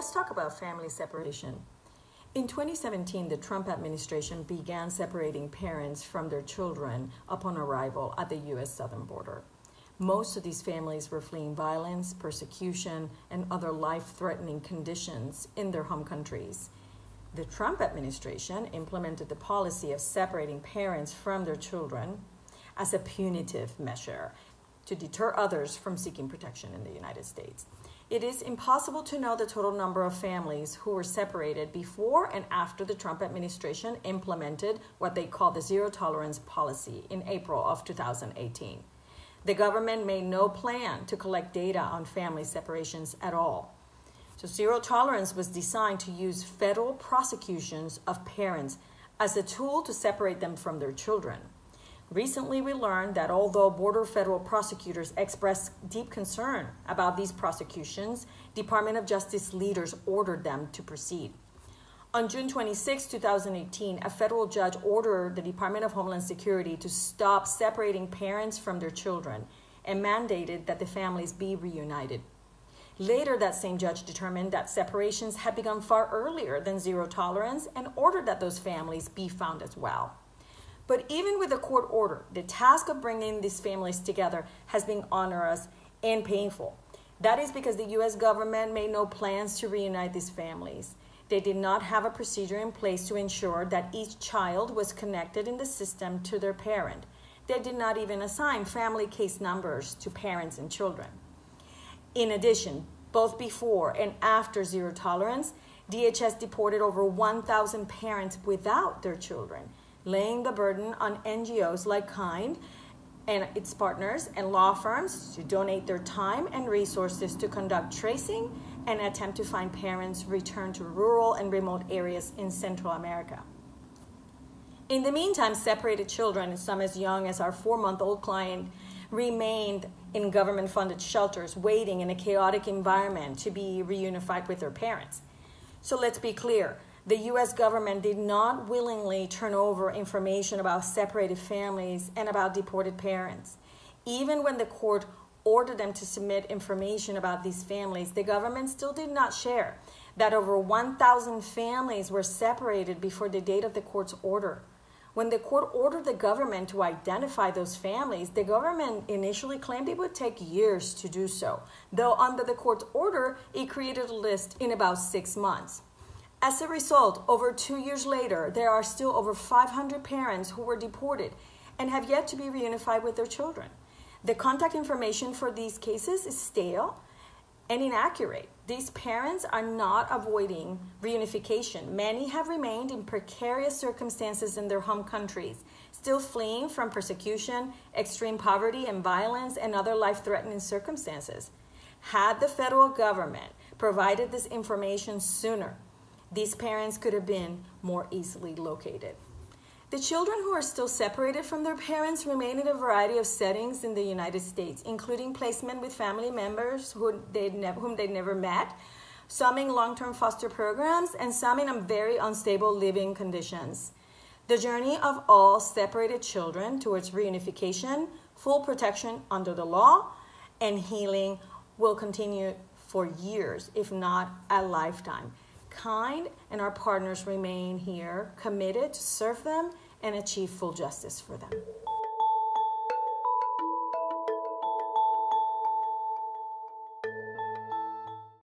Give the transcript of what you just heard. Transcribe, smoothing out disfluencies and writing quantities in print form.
let's talk about family separation. In 2017, the Trump administration began separating parents from their children upon arrival at the U.S. southern border. Most of these families were fleeing violence, persecution, and other life-threatening conditions in their home countries. The Trump administration implemented the policy of separating parents from their children as a punitive measure to deter others from seeking protection in the United States. It is impossible to know the total number of families who were separated before and after the Trump administration implemented what they call the zero tolerance policy in April of 2018. The government made no plan to collect data on family separations at all. So zero tolerance was designed to use federal prosecutions of parents as a tool to separate them from their children. Recently, we learned that although border federal prosecutors expressed deep concern about these prosecutions, Department of Justice leaders ordered them to proceed. On June 26, 2018, a federal judge ordered the Department of Homeland Security to stop separating parents from their children and mandated that the families be reunited. Later, that same judge determined that separations had begun far earlier than zero tolerance and ordered that those families be found as well. But even with the court order, the task of bringing these families together has been onerous and painful. That is because the U.S. government made no plans to reunite these families. They did not have a procedure in place to ensure that each child was connected in the system to their parent. They did not even assign family case numbers to parents and children. In addition, both before and after zero tolerance, DHS deported over 1,000 parents without their children, laying the burden on NGOs like KIND and its partners and law firms to donate their time and resources to conduct tracing and attempt to find parents returned to rural and remote areas in Central America. In the meantime, separated children, some as young as our 4-month-old client, remained in government-funded shelters waiting in a chaotic environment to be reunified with their parents. So let's be clear. The U.S. government did not willingly turn over information about separated families and about deported parents. Even when the court ordered them to submit information about these families, the government still did not share that over 1,000 families were separated before the date of the court's order. When the court ordered the government to identify those families, the government initially claimed it would take years to do so, though under the court's order, it created a list in about 6 months. As a result, over 2 years later, there are still over 500 parents who were deported and have yet to be reunified with their children. The contact information for these cases is stale and inaccurate. These parents are not avoiding reunification. Many have remained in precarious circumstances in their home countries, still fleeing from persecution, extreme poverty and violence, and other life-threatening circumstances. Had the federal government provided this information sooner, these parents could have been more easily located. The children who are still separated from their parents remain in a variety of settings in the United States, including placement with family members whom they'd never met, some in long-term foster programs, and some in very unstable living conditions. The journey of all separated children towards reunification, full protection under the law, and healing will continue for years, if not a lifetime. KIND and our partners remain here, committed to serve them and achieve full justice for them.